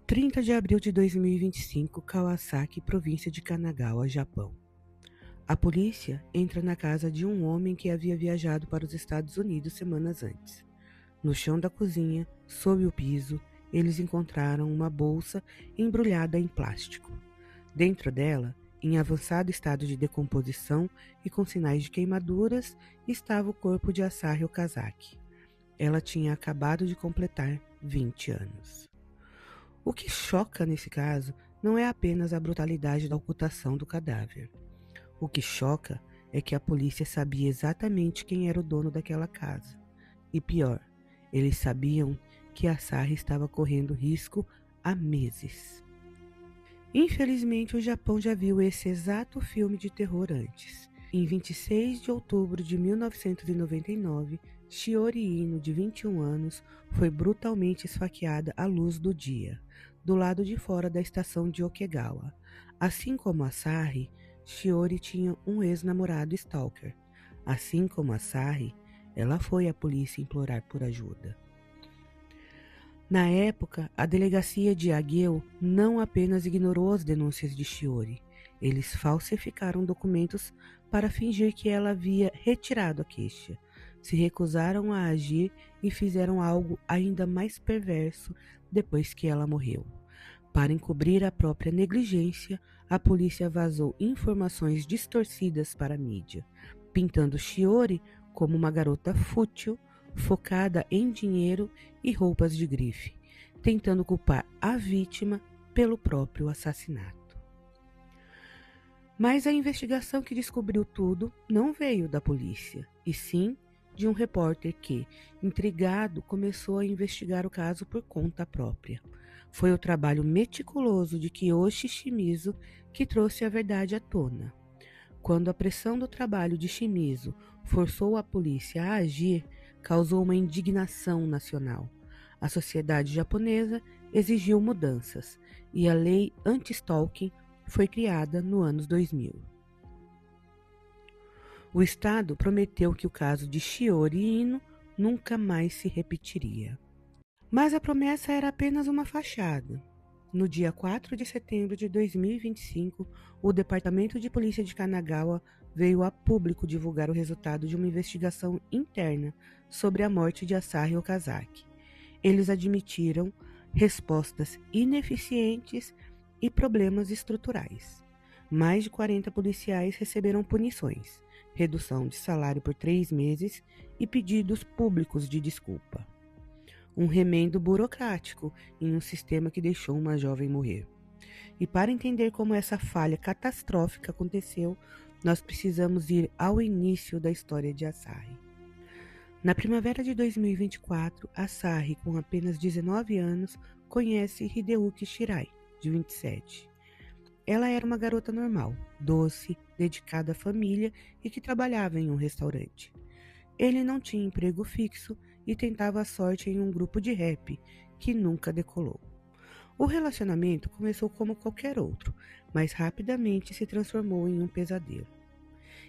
30 de abril de 2025, Kawasaki, província de Kanagawa, Japão. A polícia entra na casa de um homem que havia viajado para os Estados Unidos semanas antes. No chão da cozinha, sob o piso, eles encontraram uma bolsa embrulhada em plástico. Dentro dela, em avançado estado de decomposição e com sinais de queimaduras, estava o corpo de Asahi Okazaki. Ela tinha acabado de completar 20 anos. O que choca nesse caso não é apenas a brutalidade da ocultação do cadáver. O que choca é que a polícia sabia exatamente quem era o dono daquela casa. E pior, eles sabiam que Asahi estava correndo risco há meses. Infelizmente, o Japão já viu esse exato filme de terror antes. Em 26 de outubro de 1999, Shiori Ino, de 21 anos, foi brutalmente esfaqueada à luz do dia, do lado de fora da estação de Okegawa. Assim como Asahi, Shiori tinha um ex-namorado stalker. Assim como Asahi, ela foi à polícia implorar por ajuda. Na época, a delegacia de Ageo não apenas ignorou as denúncias de Shiori, eles falsificaram documentos para fingir que ela havia retirado a queixa, se recusaram a agir e fizeram algo ainda mais perverso depois que ela morreu. Para encobrir a própria negligência, a polícia vazou informações distorcidas para a mídia, pintando Shiori como uma garota fútil, focada em dinheiro e roupas de grife, tentando culpar a vítima pelo próprio assassinato. Mas a investigação que descobriu tudo não veio da polícia, e sim de um repórter que, intrigado, começou a investigar o caso por conta própria. Foi o trabalho meticuloso de Kiyoshi Shimizu que trouxe a verdade à tona. Quando a pressão do trabalho de Shimizu forçou a polícia a agir, causou uma indignação nacional. A sociedade japonesa exigiu mudanças e a lei anti-stalking foi criada no ano 2000. O Estado prometeu que o caso de Shiori Ino nunca mais se repetiria. Mas a promessa era apenas uma fachada. No dia 4 de setembro de 2025, o Departamento de Polícia de Kanagawa veio a público divulgar o resultado de uma investigação interna sobre a morte de Asahi Okazaki. Eles admitiram respostas ineficientes e problemas estruturais. Mais de 40 policiais receberam punições, redução de salário por 3 meses e pedidos públicos de desculpa. Um remendo burocrático em um sistema que deixou uma jovem morrer. E para entender como essa falha catastrófica aconteceu, nós precisamos ir ao início da história de Asahi. Na primavera de 2024, Asahi, com apenas 19 anos, conhece Hideuki Shirai, de 27. Ela era uma garota normal, doce, dedicada à família e que trabalhava em um restaurante. Ele não tinha emprego fixo e tentava a sorte em um grupo de rap, que nunca decolou. O relacionamento começou como qualquer outro, mas rapidamente se transformou em um pesadelo.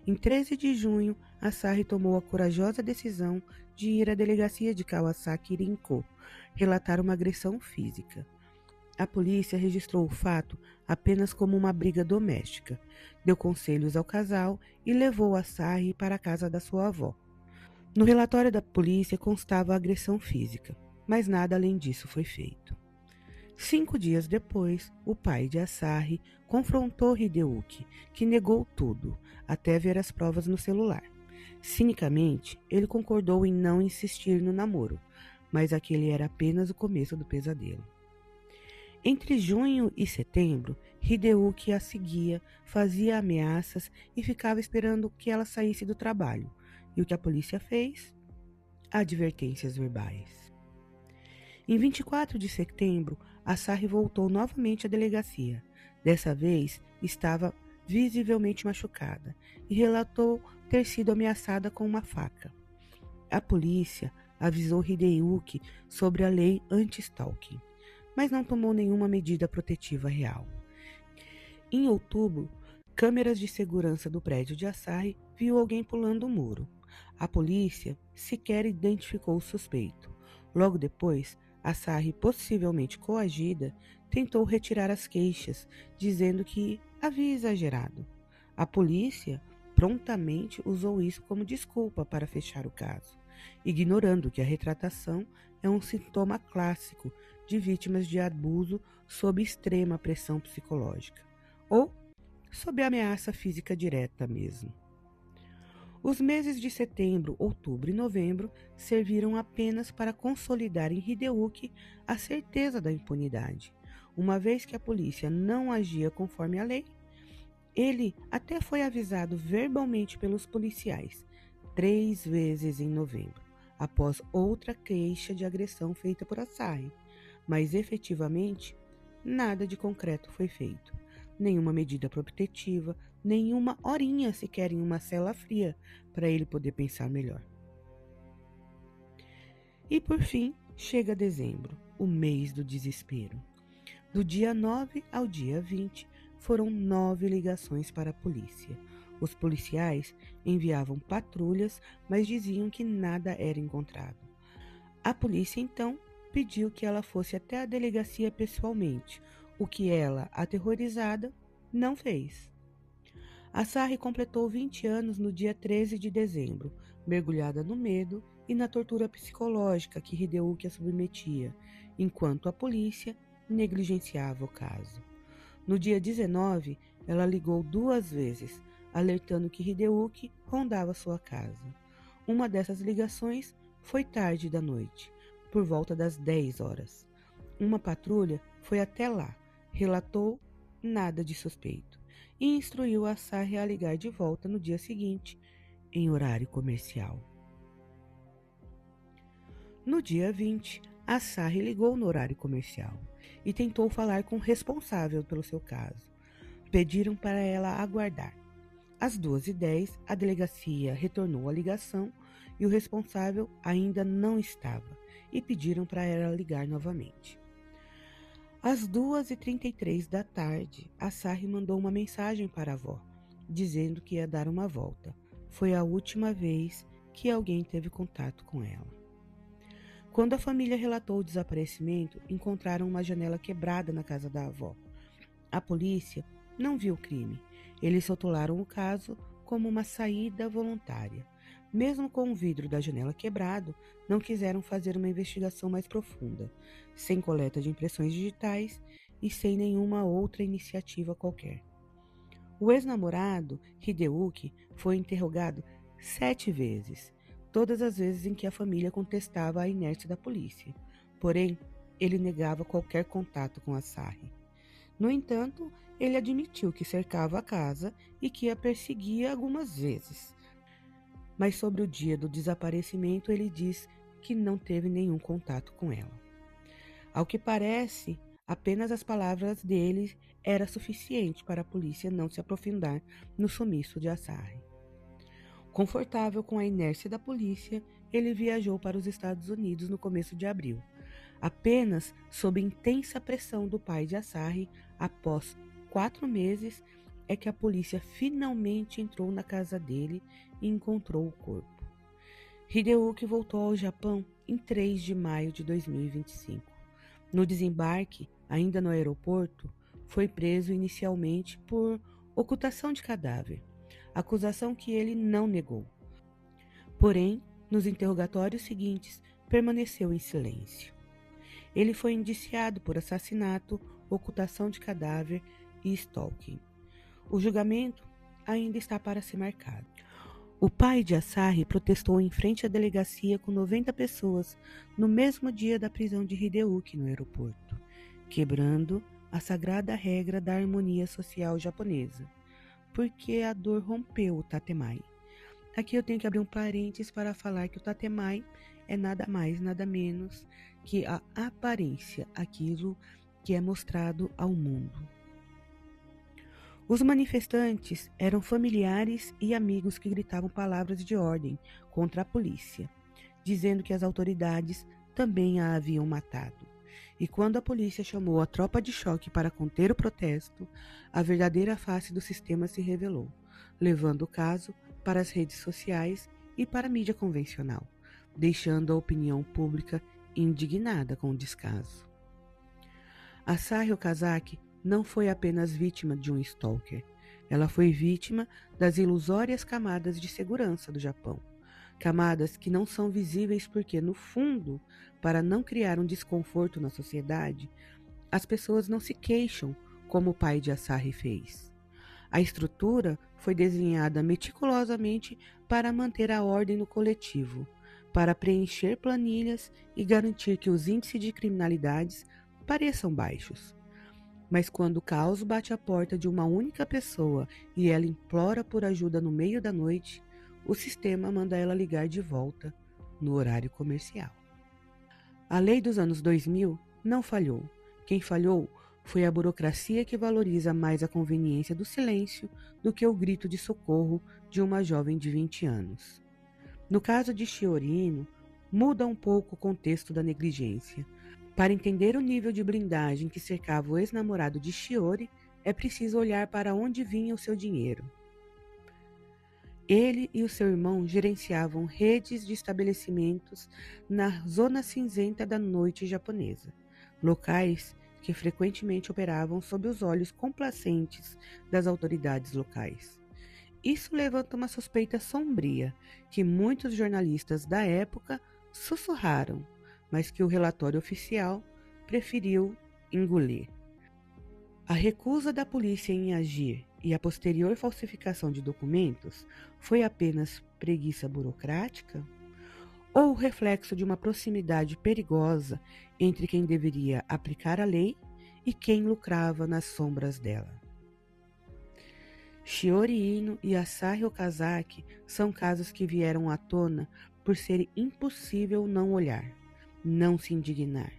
Em 13 de junho, Asahi tomou a corajosa decisão de ir à delegacia de Kawasaki Rinko, relatar uma agressão física. A polícia registrou o fato apenas como uma briga doméstica, deu conselhos ao casal e levou Asahi para a casa da sua avó. No relatório da polícia constava a agressão física, mas nada além disso foi feito. 5 dias depois, o pai de Asahi confrontou Hideuki, que negou tudo, até ver as provas no celular. Cinicamente, ele concordou em não insistir no namoro, mas aquele era apenas o começo do pesadelo. Entre junho e setembro, Hideuki a seguia, fazia ameaças e ficava esperando que ela saísse do trabalho. E o que a polícia fez? Advertências verbais. Em 24 de setembro, Asahi voltou novamente à delegacia. Dessa vez, estava visivelmente machucada e relatou ter sido ameaçada com uma faca. A polícia avisou Hideuki sobre a lei anti-stalking, mas não tomou nenhuma medida protetiva real. Em outubro, câmeras de segurança do prédio de Asahi viu alguém pulando o muro. A polícia sequer identificou o suspeito. Logo depois, Asahi, possivelmente coagida, tentou retirar as queixas, dizendo que havia exagerado. A polícia prontamente usou isso como desculpa para fechar o caso, ignorando que a retratação é um sintoma clássico de vítimas de abuso sob extrema pressão psicológica, ou sob ameaça física direta mesmo. Os meses de setembro, outubro e novembro serviram apenas para consolidar em Hideyuki a certeza da impunidade. Uma vez que a polícia não agia conforme a lei, ele até foi avisado verbalmente pelos policiais 3 vezes em novembro, após outra queixa de agressão feita por Asahi, mas efetivamente nada de concreto foi feito. Nenhuma medida protetiva, nenhuma horinha sequer em uma cela fria para ele poder pensar melhor. E por fim, chega dezembro, o mês do desespero. Do dia 9 ao dia 20, foram 9 ligações para a polícia. Os policiais enviavam patrulhas, mas diziam que nada era encontrado. A polícia, então, pediu que ela fosse até a delegacia pessoalmente, o que ela, aterrorizada, não fez. Asahi completou 20 anos no dia 13 de dezembro, mergulhada no medo e na tortura psicológica que Hideyuki a submetia, enquanto a polícia negligenciava o caso. No dia 19, ela ligou 2 vezes, alertando que Hideyuki rondava sua casa. Uma dessas ligações foi tarde da noite, por volta das 10 horas. Uma patrulha foi até lá, relatou nada de suspeito e instruiu Asahi a ligar de volta no dia seguinte, em horário comercial. No dia 20, Asahi ligou no horário comercial e tentou falar com o responsável pelo seu caso. Pediram para ela aguardar. Às 2h10, a delegacia retornou a ligação e o responsável ainda não estava, e pediram para ela ligar novamente. Às 2h33 da tarde, Asahi mandou uma mensagem para a avó, dizendo que ia dar uma volta. Foi a última vez que alguém teve contato com ela. Quando a família relatou o desaparecimento, encontraram uma janela quebrada na casa da avó. A polícia não viu o crime. Eles rotularam o caso como uma saída voluntária. Mesmo com o vidro da janela quebrado, não quiseram fazer uma investigação mais profunda, sem coleta de impressões digitais e sem nenhuma outra iniciativa qualquer. O ex-namorado, Hideyuki, foi interrogado 7 vezes, todas as vezes em que a família contestava a inércia da polícia. Porém, ele negava qualquer contato com Asahi. No entanto, ele admitiu que cercava a casa e que a perseguia algumas vezes. Mas sobre o dia do desaparecimento, ele diz que não teve nenhum contato com ela. Ao que parece, apenas as palavras dele era suficiente para a polícia não se aprofundar no sumiço de Asahi. Confortável com a inércia da polícia, ele viajou para os Estados Unidos no começo de abril, apenas sob intensa pressão do pai de Asahi. Após 4 meses, é que a polícia finalmente entrou na casa dele e encontrou o corpo. Hideyuki voltou ao Japão em 3 de maio de 2025. No desembarque, ainda no aeroporto, foi preso inicialmente por ocultação de cadáver, acusação que ele não negou. Porém, nos interrogatórios seguintes, permaneceu em silêncio. Ele foi indiciado por assassinato, ocultação de cadáver e stalking. O julgamento ainda está para ser marcado. O pai de Asahi protestou em frente à delegacia com 90 pessoas no mesmo dia da prisão de Hideyuki no aeroporto, quebrando a sagrada regra da harmonia social japonesa, porque a dor rompeu o tatemai. Aqui eu tenho que abrir um parênteses para falar que o tatemai é nada mais, nada menos que a aparência, aquilo que é mostrado ao mundo. Os manifestantes eram familiares e amigos que gritavam palavras de ordem contra a polícia, dizendo que as autoridades também a haviam matado. E quando a polícia chamou a tropa de choque para conter o protesto, a verdadeira face do sistema se revelou, levando o caso para as redes sociais e para a mídia convencional, deixando a opinião pública indignada com o descaso. Asahi Okazaki não foi apenas vítima de um stalker. Ela foi vítima das ilusórias camadas de segurança do Japão. Camadas que não são visíveis porque, no fundo, para não criar um desconforto na sociedade, as pessoas não se queixam como o pai de Asahi fez. A estrutura foi desenhada meticulosamente para manter a ordem no coletivo, para preencher planilhas e garantir que os índices de criminalidades pareçam baixos. Mas quando o caos bate à porta de uma única pessoa e ela implora por ajuda no meio da noite, o sistema manda ela ligar de volta no horário comercial. A lei dos anos 2000 não falhou. Quem falhou foi a burocracia que valoriza mais a conveniência do silêncio do que o grito de socorro de uma jovem de 20 anos. No caso de Shiori Ino, muda um pouco o contexto da negligência. Para entender o nível de blindagem que cercava o ex-namorado de Shiori, é preciso olhar para onde vinha o seu dinheiro. Ele e o seu irmão gerenciavam redes de estabelecimentos na zona cinzenta da noite japonesa, locais que frequentemente operavam sob os olhos complacentes das autoridades locais. Isso levanta uma suspeita sombria que muitos jornalistas da época sussurraram, mas que o relatório oficial preferiu engolir. A recusa da polícia em agir e a posterior falsificação de documentos foi apenas preguiça burocrática? Ou reflexo de uma proximidade perigosa entre quem deveria aplicar a lei e quem lucrava nas sombras dela? Shiori Ino e Asahi Okazaki são casos que vieram à tona por ser impossível não olhar, não se indignar.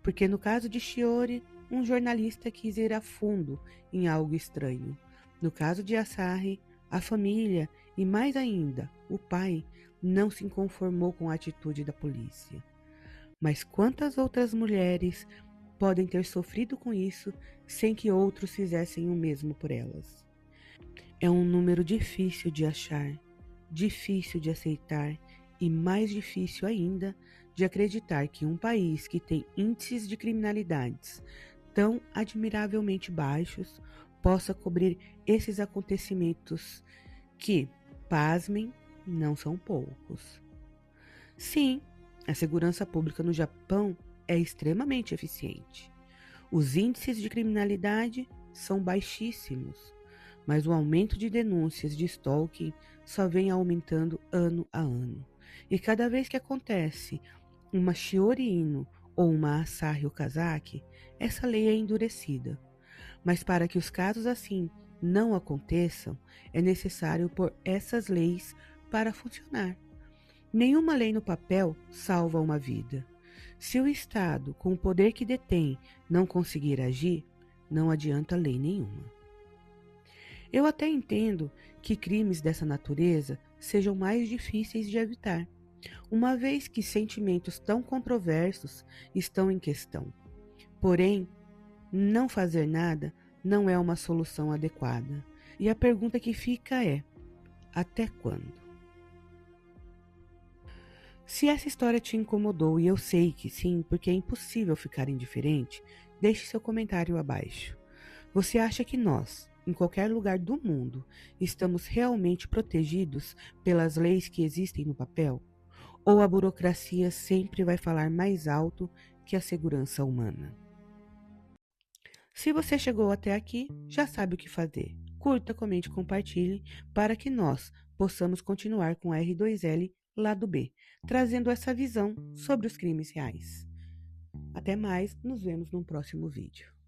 Porque no caso de Shiori, um jornalista quis ir a fundo em algo estranho. No caso de Asahi, a família e, mais ainda, o pai não se conformou com a atitude da polícia. Mas quantas outras mulheres podem ter sofrido com isso sem que outros fizessem o mesmo por elas? É um número difícil de achar, difícil de aceitar e mais difícil ainda de acreditar que um país que tem índices de criminalidades tão admiravelmente baixos possa cobrir esses acontecimentos que, pasmem, não são poucos. Sim, a segurança pública no Japão é extremamente eficiente. Os índices de criminalidade são baixíssimos, mas o aumento de denúncias de stalking só vem aumentando ano a ano. E cada vez que acontece uma Shiori Ino ou uma Asahi Okazaki, essa lei é endurecida. Mas para que os casos assim não aconteçam, é necessário pôr essas leis para funcionar. Nenhuma lei no papel salva uma vida. Se o Estado, com o poder que detém, não conseguir agir, não adianta lei nenhuma. Eu até entendo que crimes dessa natureza sejam mais difíceis de evitar, uma vez que sentimentos tão controversos estão em questão. Porém, não fazer nada não é uma solução adequada. E a pergunta que fica é: até quando? Se essa história te incomodou, e eu sei que sim, porque é impossível ficar indiferente, deixe seu comentário abaixo. Você acha que nós, em qualquer lugar do mundo, estamos realmente protegidos pelas leis que existem no papel? Ou a burocracia sempre vai falar mais alto que a segurança humana? Se você chegou até aqui, já sabe o que fazer. Curta, comente, compartilhe para que nós possamos continuar com R2L Lado B, trazendo essa visão sobre os crimes reais. Até mais, nos vemos no próximo vídeo.